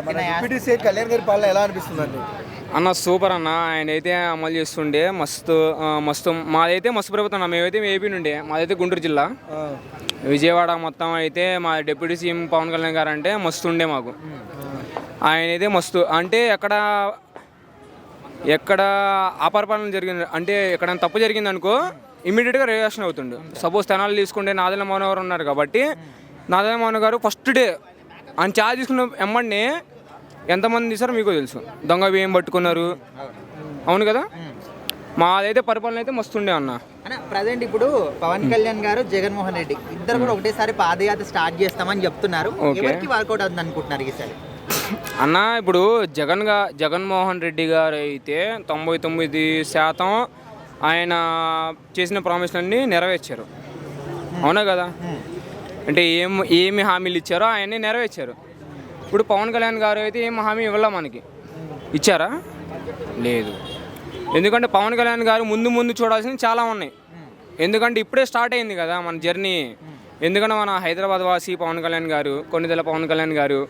మన deputy CM Kalyan గారి పాలన ఎలా అనిపిస్తుందండి? అన్న సూపర్ అన్న. ఆయన అయితే అమలు చేస్తుండే మస్తు మస్తు. మాదైతే మస్తు ప్రభుత్వం అన్న. మేమైతే ఏపీ నుండి, మాదైతే గుంటూరు జిల్లా విజయవాడ మొత్తం. అయితే మా డిప్యూటీ సీఎం పవన్ కళ్యాణ్ గారు అంటే మస్తు ఉండే మాకు. ఆయన అయితే మస్తు అంటే ఎక్కడ అపరిపాలన జరిగింది అంటే ఎక్కడ తప్పు జరిగింది అనుకో ఇమీడియట్గా రియాక్షన్ అవుతుండు. సపోజ్ తెనాలు తీసుకుంటే నాదెళ్ల మోహన్ గారు ఉన్నారు కాబట్టి నాదెళ్ల మోహన్ గారు ఫస్ట్ డే ఆయన ఛార్జ్ తీసుకున్న ఎమ్మడిని ఎంతమంది తీసారో మీకు తెలుసు. దొంగ బియ్యం పట్టుకున్నారు, అవును కదా. మాదైతే పరిపాలన అయితే మస్తుండే అన్న. ప్రజెంట్ ఇప్పుడు పవన్ కళ్యాణ్ గారు, జగన్మోహన్ రెడ్డి ఇద్దరు కూడా ఒకటేసారి పాదయాత్ర స్టార్ట్ చేస్తామని చెప్తున్నారు. ఎవరికి వర్కౌట్ అవుతుంది అనుకుంటున్నారు ఈసారి? అన్న ఇప్పుడు జగన్మోహన్ రెడ్డి గారు అయితే 99% ఆయన చేసిన ప్రామిస్లన్నీ నెరవేర్చారు, అవునా కదా. అంటే ఏమి హామీలు ఇచ్చారో ఆయన్ని నెరవేర్చారు. ఇప్పుడు పవన్ కళ్యాణ్ గారు అయితే ఏం హామీ ఇవ్వాల మనకి ఇచ్చారా? లేదు. ఎందుకంటే పవన్ కళ్యాణ్ గారు ముందు చూడాల్సినవి చాలా ఉన్నాయి. ఎందుకంటే ఇప్పుడే స్టార్ట్ అయింది కదా మన జర్నీ. ఎందుకంటే మన హైదరాబాద్ వాసి పవన్ కళ్యాణ్ గారు, కొన్నిదెల పవన్ కళ్యాణ్ గారు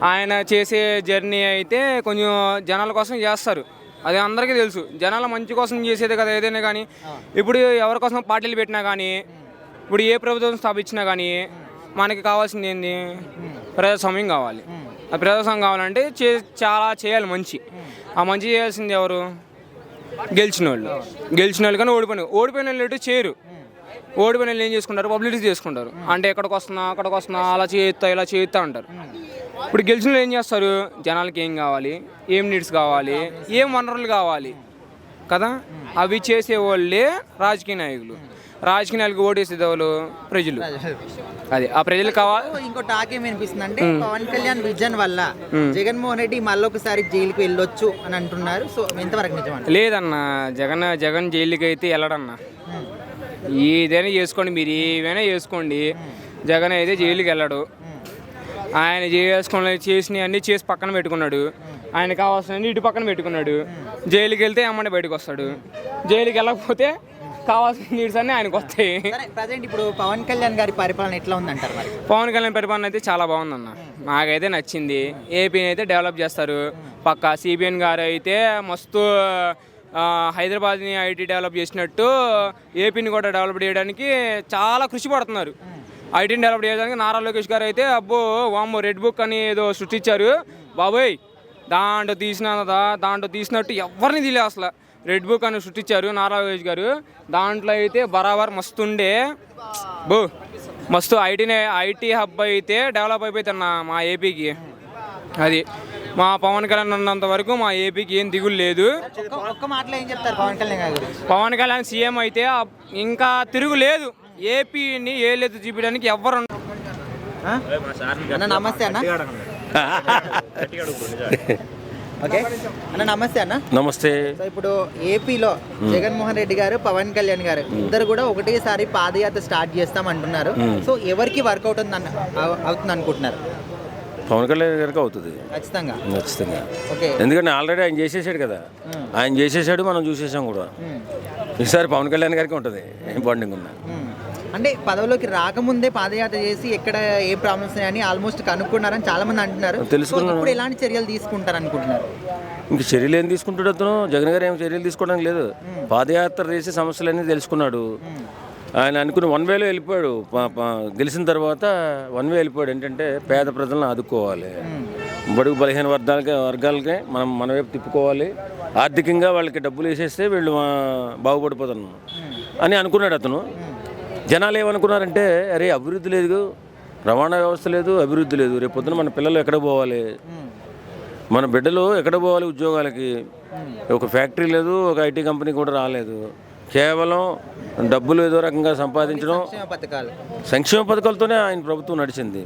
ఆయన చేసే జర్నీ అయితే కొంచెం జనాల కోసం చేస్తారు, అది అందరికీ తెలుసు. జనాల మంచి కోసం చేసేది కదా ఏదైనా. కానీ ఇప్పుడు ఎవరి కోసం పార్టీలు పెట్టినా కానీ, ఇప్పుడు ఏ ప్రభుత్వం స్థాపించినా కానీ మనకి కావాల్సింది ఏంది? ప్రజాస్వామ్యం కావాలి. ఆ ప్రజాస్వామ్యం కావాలంటే చాలా చేయాలి మంచి. ఆ మంచి చేయాల్సింది ఎవరు? గెలిచిన వాళ్ళు కానీ ఓడిపోయిన వాళ్ళు ఎటు చేయరు. ఓడిపోయిన వాళ్ళు ఏం చేసుకుంటారు? పబ్లిసిటీ చేసుకుంటారు. అంటే అక్కడికి వస్తున్నా అలా చేయిస్తా ఇలా చేయిస్తా అంటారు. ఇప్పుడు గెలిచిన వాళ్ళు ఏం చేస్తారు? జనాలకి ఏం కావాలి, ఏం నీడ్స్ కావాలి, ఏం వనరులు కావాలి కదా, అవి చేసేవాళ్ళే రాజకీయ నాయకులు. రాజకీయ నాయకులు ఓటేసేది ఎవరు? ప్రజలు. అది ఆ ప్రజలు కావాలి. ఇంకో టాక్ ఏమి అనిపిస్తుంది అంటే పవన్ కళ్యాణ్ విజన్ వల్ల జగన్మోహన్ రెడ్డి మళ్ళొకసారి జైలుకి వెళ్ళొచ్చు అని అంటున్నారు. సో ఎంతవరకు నిజం? లేదన్న, జగన్ జైలుకి అయితే వెళ్ళడన్నా. ఏదైనా చేసుకోండి, మీరు ఏమైనా చేసుకోండి, జగన్ అయితే జైలుకి వెళ్ళడు. ఆయన చేసినవి అన్నీ చేసి పక్కన పెట్టుకున్నాడు. ఆయన కావాల్సినవి ఇటు పక్కన పెట్టుకున్నాడు. జైలుకి వెళ్తే అమ్మని బయటకు వస్తాడు. జైలుకి వెళ్ళకపోతే కావాల్సిన నీడ్స్ అన్నీ ఆయనకు వస్తాయి. ప్రజెంట్ ఇప్పుడు పవన్ కళ్యాణ్ గారి పరిపాలన ఎట్లా ఉందంటారు? మరి పవన్ కళ్యాణ్ పరిపాలన అయితే చాలా బాగుందన్న, నాకైతే నచ్చింది. ఏపీని అయితే డెవలప్ చేస్తారు పక్కా. సిబిఎన్ గారు అయితే మస్తు హైదరాబాద్ని ఐటీ డెవలప్ చేసినట్టు ఏపీని కూడా డెవలప్ చేయడానికి చాలా కృషి పడుతున్నారు. ఐటీని డెవలప్ చేయడానికి నారా లోకేష్ గారు అయితే వామ్మో రెడ్ బుక్ అని ఏదో సృష్టించారు బాబోయ్. దాంట్లో తీసినట్టు ఎవరిని తీలే అసలు. రెడ్ బుక్ అని సృష్టించారు నారా లోకేష్ గారు. దాంట్లో అయితే బరాబర్ మస్తుండే మస్తు ఐటీ హబ్ అయితే డెవలప్ అయిపోతున్న మా ఏపీకి. అది మా పవన్ కళ్యాణ్ ఉన్నంత వరకు మా ఏపీకి ఏం దిగులు లేదు. ఒక్క మాటలో ఏం చెప్తారు పవన్ కళ్యాణ్ గారు? పవన్ కళ్యాణ్ సీఎం అయితే ఇంకా తిరుగు లేదు. ఏపీని ఏలేదు చూపించడానికి ఎవరు. నమస్తే అన్న. ఓకే అన్న, నమస్తే అన్న. నమస్తే. సో ఇప్పుడు ఏపీలో జగన్మోహన్ రెడ్డి గారు, పవన్ కళ్యాణ్ గారు ఇద్దరు కూడా ఒకటేసారి పాదయాత్ర స్టార్ట్ చేస్తామంటున్నారు. సో ఎవరికి వర్కౌట్ అవుతుంది అనుకుంటున్నారు? పవన్ కళ్యాణ్ గారికి అవుతుంది ఖచ్చితంగా. ఓకే, ఎందుకంటే ఆల్రెడీ ఆయన చేసేసాడు కదా. ఆయన చేసేసాడు, మనం చూసేసాం కూడా. ఈసారి పవన్ కళ్యాణ్ గారికి ఉంటుంది ఏం బాండింగ్ ఉన్నా. అంటే పదవిలోకి రాకముందే పాదయాత్ర చేసి ఎక్కడ ఏ ప్రాబ్లమ్స్ అని ఆల్మోస్ట్ కనుక్కున్నారని చాలా మంది అంటున్నారు. ఇప్పుడు ఎలాంటి చర్యలు తీసుకుంటారు అనుకుంటున్నారు? ఇంక చర్యలు ఏం తీసుకుంటాడు అతను? జగన్ గారు ఏం చర్యలు తీసుకోవడానికి లేదు. పాదయాత్ర చేసి సమస్యలన్నీ తెలుసుకున్నాడు. ఆయన అనుకుని వన్ వేలో వెళ్ళిపోయాడు. గెలిచిన తర్వాత వన్ వే వెళ్ళిపోయాడు. ఏంటంటే పేద ప్రజలను ఆదుకోవాలి, బడుగు బలహీన వర్గాలకే మన వైపు తిప్పుకోవాలి, ఆర్థికంగా వాళ్ళకి డబ్బులు వేసేస్తే వీళ్ళు బాగుపడిపోతాను అని అనుకున్నాడు అతను. జనాలు ఏమనుకున్నారంటే అరే అభివృద్ధి లేదు, రవాణా వ్యవస్థ లేదు, అభివృద్ధి లేదు, రేపు పొద్దున మన పిల్లలు ఎక్కడ పోవాలి, మన బిడ్డలు ఎక్కడ పోవాలి ఉద్యోగాలకి? ఒక ఫ్యాక్టరీ లేదు, ఒక ఐటీ కంపెనీ కూడా రాలేదు. కేవలం డబ్బులు ఏదో రకంగా సంపాదించడం, సంక్షేమ పథకాలతోనే ఆయన ప్రభుత్వం నడిచింది.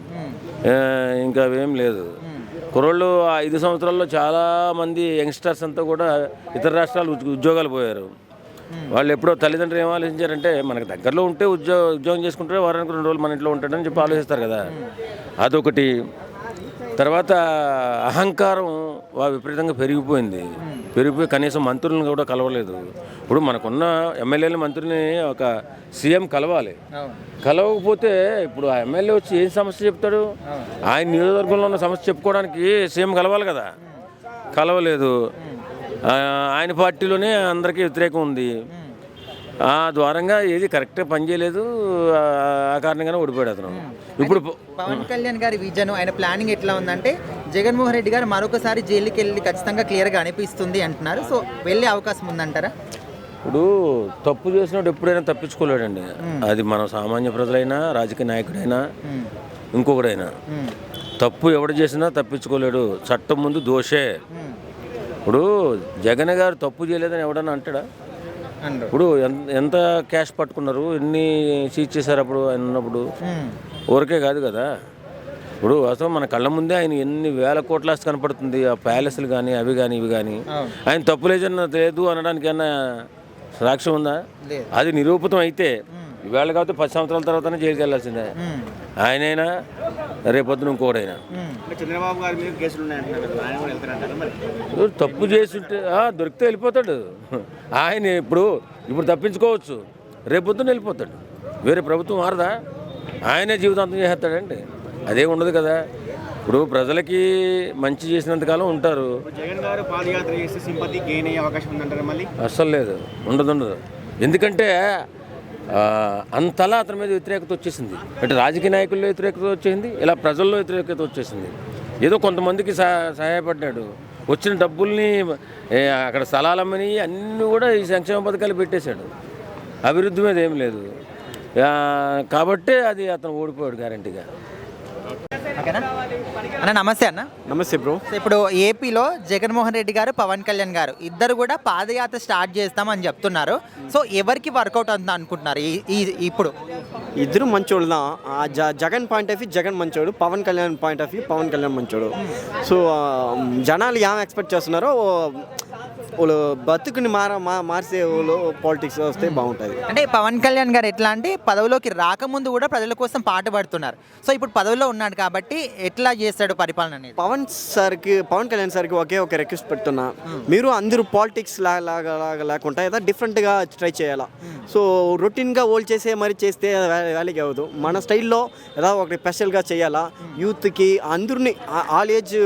ఇంకా ఏం లేదు. కుర్రోళ్ళు 5 సంవత్సరాల్లో చాలామంది యంగ్స్టర్స్ అంతా కూడా ఇతర రాష్ట్రాలు ఉద్యోగాలు పోయారు. వాళ్ళు ఎప్పుడో తల్లిదండ్రులు ఏం ఆలోచించారంటే మనకు దగ్గరలో ఉంటే ఉద్యోగం చేసుకుంటే వారానికి 2 రోజులు మన ఇంట్లో ఉంటాడని చెప్పి ఆలోచిస్తారు కదా. అదొకటి. తర్వాత అహంకారం విపరీతంగా పెరిగిపోయి కనీసం మంత్రులను కూడా కలవలేదు. ఇప్పుడు మనకున్న ఎమ్మెల్యేల మంత్రిని ఒక సీఎం కలవాలి, కలవకపోతే ఇప్పుడు ఆ ఎమ్మెల్యే వచ్చి ఏం సమస్య చెప్తాడు? ఆయన నియోజకవర్గంలో ఉన్న సమస్య చెప్పుకోవడానికి సీఎం కలవాలి కదా, కలవలేదు. ఆయన పార్టీలోనే అందరికీ వ్యతిరేకం ఉంది, ఆ ద్వారంగా ఏది కరెక్ట్గా పనిచేయలేదు, ఆ కారణంగానే ఓడిపోయాడు అతను. ఇప్పుడు పవన్ కళ్యాణ్ గారి విజన్, ఆయన ప్లానింగ్ ఎట్లా ఉందంటే జగన్మోహన్ రెడ్డి గారు మరొకసారి జైలుకి వెళ్ళి ఖచ్చితంగా క్లియర్గా అనిపిస్తుంది అంటున్నారు. సో వెళ్ళే అవకాశం ఉందంటారా? ఇప్పుడు తప్పు చేసినప్పుడు ఎప్పుడైనా తప్పించుకోలేడండి. అది మన సామాన్య ప్రజలైనా, రాజకీయ నాయకుడైనా, ఇంకొకడైనా తప్పు ఎవడు చేసినా తప్పించుకోలేడు. చట్టం ముందు దోషే. ఇప్పుడు జగన్ గారు తప్పు చేయలేదని ఎవడన్నా అంటాడా? ఇప్పుడు ఎంత క్యాష్ పట్టుకున్నారు, ఎన్ని సీజ్ చేశారు అప్పుడు ఆయన ఉన్నప్పుడు? ఊరికే కాదు కదా. ఇప్పుడు అసలు మన కళ్ళ ముందే ఆయన ఎన్ని వేల కోట్ల ఆస్తి కనపడుతుంది. ఆ ప్యాలెస్లు కానీ అవి కానీ ఇవి కానీ ఆయన తప్పు లేదు అనడానికి ఏమన్నా సాక్ష్యం ఉందా? అది నిరూపితం అయితే ఈవేళ కాబట్టి 10 సంవత్సరాల తర్వాతనే జైలుకి వెళ్ళాల్సిందే. ఆయనైనా రేపొద్దున ఇంకోడైనా. చంద్రబాబు గారి మీద కేసులు ఉన్నాయంటున్నారు, తప్పు చేస్తుంటే దొరికితే వెళ్ళిపోతాడు ఆయన. ఇప్పుడు తప్పించుకోవచ్చు, రేపొద్దున వెళ్ళిపోతాడు. వేరే ప్రభుత్వం మారదా? ఆయనే జీవితాంతం చేస్తాడండి, అదే ఉండదు కదా. ఇప్పుడు ప్రజలకి మంచి చేసినంతకాలం ఉంటారు. జగన్ గారు పాదయాత్ర చేస్తే సింపతి గెయిన్ అయ్యే అవకాశం ఉందంటారా? మళ్ళీ అస్సలు లేదు, ఉండదు. ఎందుకంటే అంతలా అతని మీద వ్యతిరేకత వచ్చేసింది. అంటే రాజకీయ నాయకుల్లో వ్యతిరేకత వచ్చేసింది, ఇలా ప్రజల్లో వ్యతిరేకత వచ్చేసింది. ఏదో కొంతమందికి సహాయపడ్డాడు, వచ్చిన డబ్బుల్ని అక్కడ స్థలాలమ్మని అన్నీ కూడా ఈ సంక్షేమ పథకాలు పెట్టేశాడు. అభివృద్ధి మీద ఏం లేదు కాబట్టి అది అతను ఓడిపోయాడు గ్యారంటీగా. ఓకేనా అన్న? నమస్తే అన్న. నమస్తే బ్రో. ఇప్పుడు ఏపీలో జగన్మోహన్ రెడ్డి గారు, పవన్ కళ్యాణ్ గారు ఇద్దరు కూడా పాదయాత్ర స్టార్ట్ చేస్తామని చెప్తున్నారు. సో ఎవరికి వర్కౌట్ అవుతుంది అనుకుంటున్నారు ఇప్పుడు? ఇద్దరు మంచోళ్ళు. Jagan point of view Jagan మంచోడు, Pawan Kalyan point of view Pawan Kalyan మంచోడు. సో జనాలు ఏం ఎక్స్పెక్ట్ చేస్తున్నారో వాళ్ళు బతుకుని మార్చే వాళ్ళు పాలిటిక్స్ వస్తే బాగుంటుంది. అంటే పవన్ కళ్యాణ్ గారు ఎట్లా అంటే పదవిలోకి రాకముందు కూడా ప్రజల కోసం పాటుపడుతున్నారు. సో ఇప్పుడు పదవిలో ఉన్నాడు కాబట్టి ఎట్లా చేస్తాడు పరిపాలన అనేది? పవన్ కళ్యాణ్ సార్కి ఒకే ఒక రిక్వెస్ట్ పెడుతున్నా, మీరు అందరూ పాలిటిక్స్ లాగా లేకుండా ఏదో డిఫరెంట్గా ట్రై చేయాలా. సో రొటీన్గా ఓల్డ్ మరి చేస్తే వ్యాలీకి అవ్వదు. మన స్టైల్లో ఏదో ఒకటి స్పెషల్గా చేయాలా, యూత్కి అందరినీ ఆల్ ఏజ్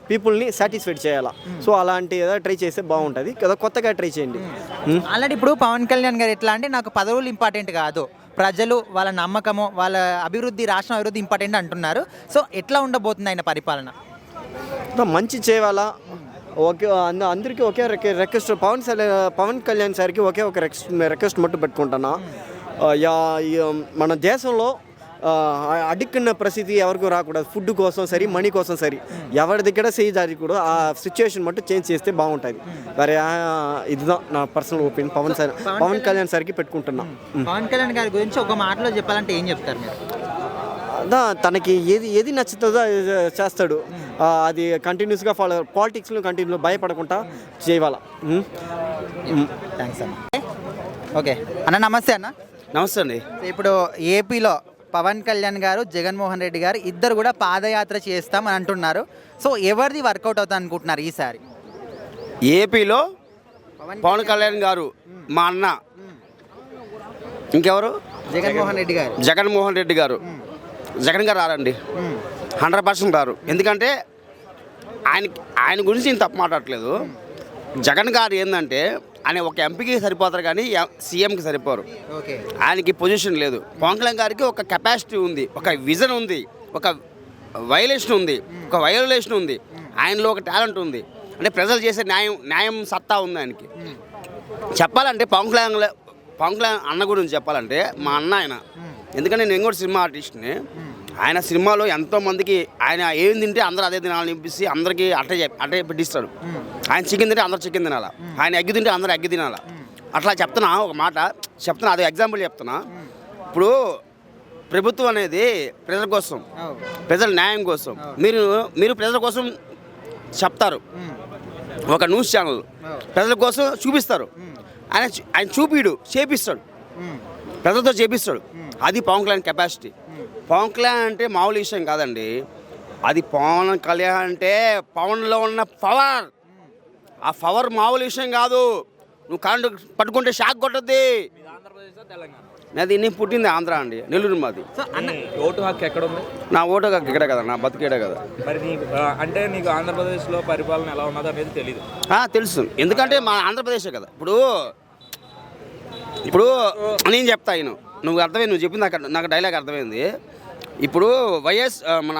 పీపుల్ని సాటిస్ఫైడ్ చేయాలా. సో అలాంటి ఏదో ట్రై చేస్తే బాగుంటుంది కదా, కొత్తగా ట్రై చేయండి. ఆల్రెడీ ఇప్పుడు పవన్ కళ్యాణ్ గారు ఎట్లా అంటే నాకు పదవులు ఇంపార్టెంట్ కాదు, ప్రజలు వాళ్ళ నమ్మకము, వాళ్ళ అభివృద్ధి, రాష్ట్రం అభివృద్ధి ఇంపార్టెంట్ అంటున్నారు. సో ఎట్లా ఉండబోతుంది ఆయన పరిపాలన? మంచి చేయాలా. ఓకే, అందరికీ ఒకే రిక్వెస్ట్, పవన్ కళ్యాణ్ సార్కి ఒకే ఒక రిక్వెస్ట్ మట్టు పెట్టుకుంటున్నా. మన దేశంలో అడిక్కున్న పరిస్థితి ఎవరికి రాకూడదు. ఫుడ్ కోసం సరే, మనీ కోసం సరే, ఎవరి దగ్గర చేయి కూడా ఆ సిచ్యువేషన్ మట్టు చేంజ్ చేస్తే బాగుంటుంది. మరి ఇదిదా నా పర్సనల్ ఒపీనియన్. పవన్ కళ్యాణ్ సార్కి పెట్టుకుంటున్నా. పవన్ కళ్యాణ్ గారి గురించి ఒక మాటలో చెప్పాలంటే ఏం చెప్తారు మీరు? తనకి ఏది నచ్చుతుందో చేస్తాడు. అది కంటిన్యూస్గా ఫాలో, పాలిటిక్స్లో కంటిన్యూ భయపడకుండా చేయాల. థ్యాంక్స్ అన్న. ఓకే అన్న, నమస్తే అన్న. నమస్తే అండి. ఇప్పుడు ఏపీలో పవన్ కళ్యాణ్ గారు, జగన్మోహన్ రెడ్డి గారు ఇద్దరు కూడా పాదయాత్ర చేస్తాం అని అంటున్నారు. సో ఎవరిది వర్కౌట్ అవుతుంది అనుకుంటున్నారు ఈసారి? ఏపీలో పవన్ కళ్యాణ్ గారు, మా అన్న, ఇంకెవరు? జగన్మోహన్ రెడ్డి గారు. జగన్మోహన్ రెడ్డి గారు. జగన్ గారు రారండి, 100% రారు. ఎందుకంటే ఆయన గురించి నేను తప్పు మాట్లాడట్లేదు. జగన్ గారు ఏంటంటే ఆయన ఒక ఎంపీకి సరిపోతారు కానీ సీఎంకి సరిపోరు. ఆయనకి పొజిషన్ లేదు. పవన్ కళ్యాణ్ గారికి ఒక కెపాసిటీ ఉంది, ఒక విజన్ ఉంది, ఒక వైలేషన్ ఉంది, ఆయనలో ఒక టాలెంట్ ఉంది. అంటే ప్రజలు చేసే న్యాయం సత్తా ఉంది ఆయనకి. చెప్పాలంటే పవన్ కళ్యాణ్ అన్న గురించి చెప్పాలంటే మా అన్న ఆయన. ఎందుకంటే నేను కూడా సినిమా ఆర్టిస్ట్ని. ఆయన సినిమాలో ఎంతోమందికి ఆయన ఏం తింటే అందరూ అదే తినాలని నింపిస్తే అందరికీ అట్టే పెట్టిస్తాడు. ఆయన చికెన్ తింటే అందరూ చికెన్ తినాలా, ఆయన ఎగ్ తింటే అందరూ ఎగ్ తినాలా. అట్లా చెప్తున్నా, ఒక మాట చెప్తున్నా, అదే ఎగ్జాంపుల్ చెప్తున్నా. ఇప్పుడు ప్రభుత్వం అనేది ప్రజల కోసం, ప్రజల న్యాయం కోసం. మీరు ప్రజల కోసం చెప్తారు, ఒక న్యూస్ ఛానల్ ప్రజల కోసం చూపిస్తారు. ఆయన చేపిస్తాడు, ప్రజలతో చేపిస్తాడు. అది పవన్ కళ్యాణ్ కెపాసిటీ. పవన్ కళ్యాణ్ అంటే మామూలు విషయం కాదండి. అది పవన్ కళ్యాణ్ అంటే పవన్లో ఉన్న పవర్, ఆ పవర్ మామూలు విషయం కాదు. నువ్వు కరెంటు పట్టుకుంటే షాక్ కొట్టద్ది. నేను పుట్టింది ఆంధ్ర అండి, నెల్లూరు మాది. ఓటు హక్కు ఎక్కడ ఉంది? నా ఓటు ఇక్కడే కదా, నా బతికేడే కదా. మరి నీకు అంటే నీకు ఆంధ్రప్రదేశ్లో పరిపాలన ఎలా ఉన్నదో అనేది తెలియదు. తెలుసు, ఎందుకంటే మా ఆంధ్రప్రదేశే కదా. ఇప్పుడు నేను చెప్తా, నువ్వు అర్థమైంది, నువ్వు చెప్పింది నాకు డైలాగ్ అర్థమైంది. ఇప్పుడు వైఎస్ మన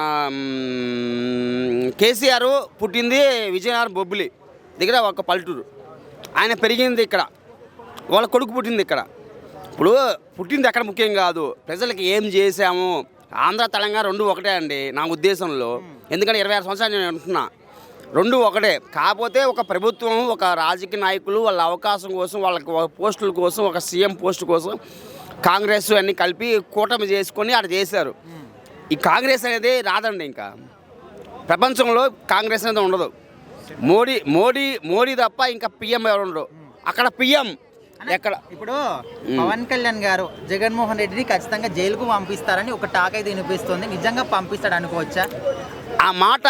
కేసీఆర్ పుట్టింది విజయనగరం బొబ్బిలి దగ్గర ఒక పల్లెటూరు. ఆయన పెరిగింది ఇక్కడ, వాళ్ళ కొడుకు పుట్టింది ఇక్కడ. ఇప్పుడు పుట్టింది ఎక్కడ ముఖ్యం కాదు, ప్రజలకి ఏం చేశాము. ఆంధ్ర తెలంగాణ రెండు ఒకటే అండి నా ఉద్దేశంలో. ఎందుకంటే 26 సంవత్సరాలు నేను అంటున్నా, రెండు ఒకటే. కాకపోతే ఒక ప్రభుత్వం, ఒక రాజకీయ నాయకులు వాళ్ళ అవకాశం కోసం, వాళ్ళకి పోస్టుల కోసం, ఒక సీఎం పోస్ట్ కోసం కాంగ్రెస్ అన్నీ కలిపి కూటమి చేసుకొని అక్కడ చేశారు. ఈ కాంగ్రెస్ అనేది రాదండి, ఇంకా ప్రపంచంలో కాంగ్రెస్ అనేది ఉండదు. మోడీ తప్ప ఇంకా పిఎం ఎవరు ఉండరు. అక్కడ పిఎం ఎక్కడ? ఇప్పుడు పవన్ కళ్యాణ్ గారు జగన్మోహన్ రెడ్డిని ఖచ్చితంగా జైలుకు పంపిస్తారని ఒక టాక్ అయితే వినిపిస్తుంది. నిజంగా పంపిస్తాడు అనుకోవచ్చా? ఆ మాట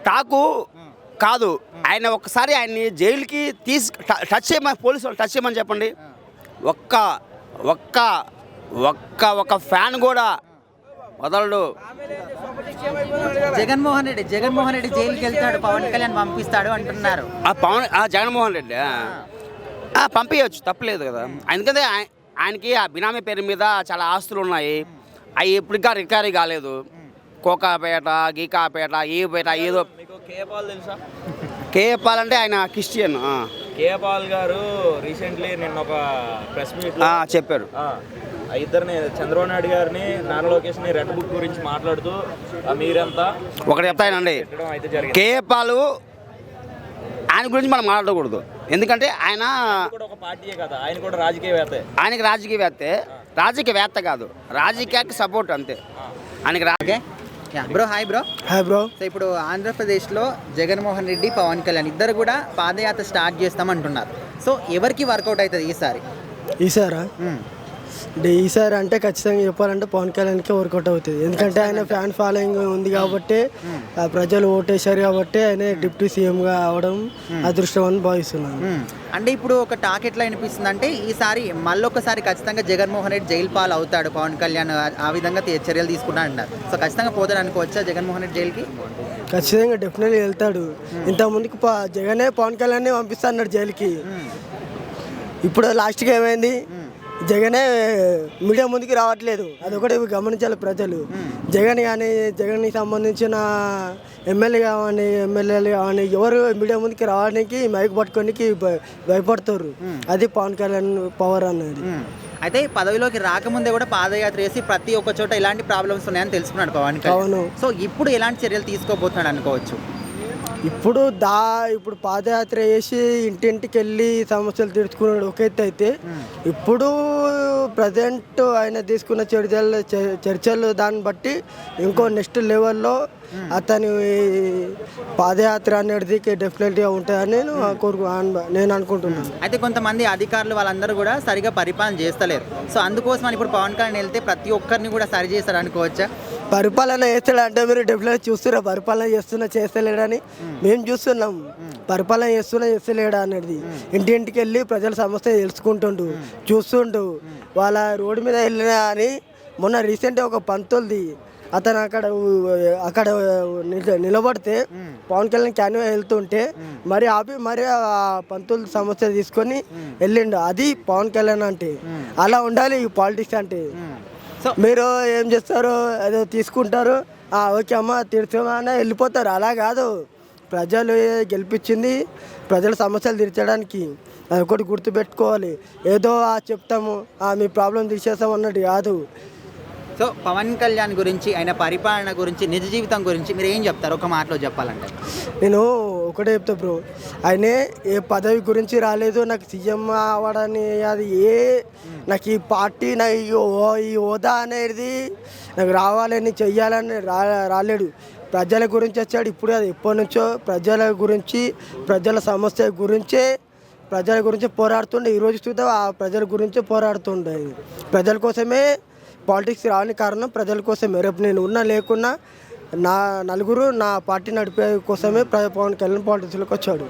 టాకు కాదు. ఆయన ఒక్కసారి ఆయన్ని జైలుకి టచ్ చేయమని, పోలీసు వాళ్ళు టచ్ చేయమని చెప్పండి. ఒక్క ఫ్యాన్ కూడా వదలడు. జగన్మోహన్ రెడ్డి జైలుకి వెళ్తాడు, పవన్ కళ్యాణ్ పంపిస్తాడు అంటున్నారు. జగన్మోహన్ రెడ్డి పంపించవచ్చు, తప్పలేదు కదా. ఎందుకంటే ఆయనకి ఆ బినామీ పేరు మీద చాలా ఆస్తులు ఉన్నాయి. అవి ఎప్పటికా రికవరీ కాలేదు. కోకాపేట, గీకాపేట, ఏపేట ఏదో. కేపాల్ తెలుసా? కేపాల్ అంటే ఆయన క్రిస్టియన్. కేపాల్ గారు రీసెంట్లీ నిన్న ఒక ప్రెస్ మీట్ చెప్పారు. ఇద్దరిని, చంద్రబాబు నాయుడు గారిని, నారా లోకేష్ని రెడ్ బుక్ గురించి మాట్లాడుతూ మీరంతా ఒకటి చెప్తానండి, కేపాలు ఆయన గురించి మనం మాట్లాడకూడదు. ఎందుకంటే ఆయన ఒక పార్టీయే కదా, ఆయన కూడా రాజకీయవేత్తే. ఆయనకి రాజకీయవేత్త కాదు, రాజకీయానికి సపోర్ట్ అంతే. ఆయనకి bro hi bro. Bro, so ఇప్పుడు ఆంధ్రప్రదేశ్లో జగన్మోహన్ రెడ్డి, పవన్ కళ్యాణ్ ఇద్దరు కూడా పాదయాత్ర స్టార్ట్ చేస్తామంటున్నారు. సో ఎవరికి వర్కౌట్ అవుతుంది ఈసారి? ఈసారి అంటే ఖచ్చితంగా చెప్పాలంటే పవన్ కళ్యాణ్కే వర్కౌట్ అవుతుంది. ఎందుకంటే ఆయన ఫ్యాన్ ఫాలోయింగ్ ఉంది కాబట్టి, ప్రజలు ఓటేశారు కాబట్టి ఆయన డిప్యూటీ సీఎంగా అవడం అదృష్టం అని భావిస్తున్నాను. అంటే ఇప్పుడు ఒక టాక్ ఎట్లా అనిపిస్తుంది అంటే ఈసారి మళ్ళొకసారి ఖచ్చితంగా జగన్మోహన్ రెడ్డి జైలు పాలు అవుతాడు, పవన్ కళ్యాణ్ ఆ విధంగా చర్యలు తీసుకుంటా అంటారు. సో ఖచ్చితంగా పోతాడు అనుకోవచ్చా జగన్మోహన్ రెడ్డి జైలుకి? ఖచ్చితంగా డెఫినెట్లీ వెళ్తాడు. ఇంతకుముందుకు జగనే పవన్ కళ్యాణ్ పంపిస్తా అన్నాడు జైలుకి. ఇప్పుడు లాస్ట్కి ఏమైంది, జగనే మీడియా ముందుకు రావట్లేదు. అదొకటి గమనించాలి ప్రజలు. జగన్కి సంబంధించిన ఎమ్మెల్యేలు కానీ ఎవరు మీడియా ముందుకు రావడానికి మైక్ పట్టుకోనికి భయపడతారు. అది పవన్ కళ్యాణ్ పవర్ అనేది. అయితే పదవిలోకి రాకముందే కూడా పాదయాత్ర చేసి ప్రతి ఒక్క చోట ఇలాంటి ప్రాబ్లమ్స్ ఉన్నాయని తెలుసుకున్నాడు పవన్ కళ్యాణ్. సో ఇప్పుడు ఎలాంటి చర్యలు తీసుకోబోతున్నాడు అనుకోవచ్చు? ఇప్పుడు పాదయాత్ర చేసి ఇంటింటికి వెళ్ళి సమస్యలు తీర్చుకున్నాడు ఒక ఎత్తు అయితే, ఇప్పుడు ప్రజెంట్ ఆయన తీసుకున్న చర్చలు దాన్ని బట్టి ఇంకో నెక్స్ట్ లెవెల్లో అతని పాదయాత్ర అనేది డెఫినెట్గా ఉంటుందని నేను అనుకుంటున్నాను. అయితే కొంతమంది అధికారులు వాళ్ళందరూ కూడా సరిగా పరిపాలన చేస్తలేరు. సో అందుకోసం ఇప్పుడు పవన్ కళ్యాణ్ వెళ్తే ప్రతి ఒక్కరిని కూడా సరి చేస్తారు అనుకోవచ్చా? పరిపాలన చేస్తాడంటే మీరు డెఫినెట్గా చూస్తున్నారు, పరిపాలన చేస్తలేడని మేము చూస్తున్నాం. పరిపాలన చేస్తలేడా అనేది ఇంటింటికి వెళ్ళి ప్రజల సమస్య తెలుసుకుంటుండు, చూస్తుండు. వాళ్ళ రోడ్డు మీద వెళ్ళినా అని మొన్న రీసెంట్గా ఒక పంతులది అతను అక్కడ నిలబడితే పవన్ కళ్యాణ్ క్యాన్వా వెళ్తుంటే మరి ఆపి మరి ఆ పంతుల సమస్య తీసుకొని వెళ్ళిండు. అది పవన్ కళ్యాణ్ అంటే. అలా ఉండాలి ఈ పాలిటిక్స్ అంటే. మీరు ఏం చేస్తారు, ఏదో తీసుకుంటారు, ఓకే అమ్మ తీర్చమని వెళ్ళిపోతారు. అలా కాదు, ప్రజలు గెలిపించింది ప్రజల సమస్యలు తీర్చడానికి. అదొకటి గుర్తుపెట్టుకోవాలి. ఏదో చెప్తాము మీ ప్రాబ్లం తీసేస్తాం అన్నట్టు కాదు. సో పవన్ కళ్యాణ్ గురించి, ఆయన పరిపాలన గురించి, నిజ జీవితం గురించి మీరు ఏం చెప్తారు ఒక మాటలో చెప్పాలంటే? నేను ఒకటే చెప్తా బ్రో, ఆయనే ఏ పదవి గురించి రాలేదు, నాకు సీఎం అవ్వడాన్ని అది నాకు ఈ పార్టీ ఈ హోదా అనేది నాకు రావాలని చెయ్యాలని రాలేడు. ప్రజల గురించి వచ్చాడు. ఇప్పుడు అది ఎప్పటి నుంచో ప్రజల గురించి, ప్రజల సమస్య గురించి పోరాడుతుండే. ఈరోజు చూద్దాం ఆ ప్రజల గురించి పోరాడుతుండే. ప్రజల కోసమే పాలిటిక్స్ రాని కారణం ప్రజల కోసమే. రేపు నేను ఉన్నా లేకున్నా నా నలుగురు నా పార్టీ నడిపే కోసమే పవన్ కళ్యాణ్ పాలిటిక్స్లోకి వచ్చాడు.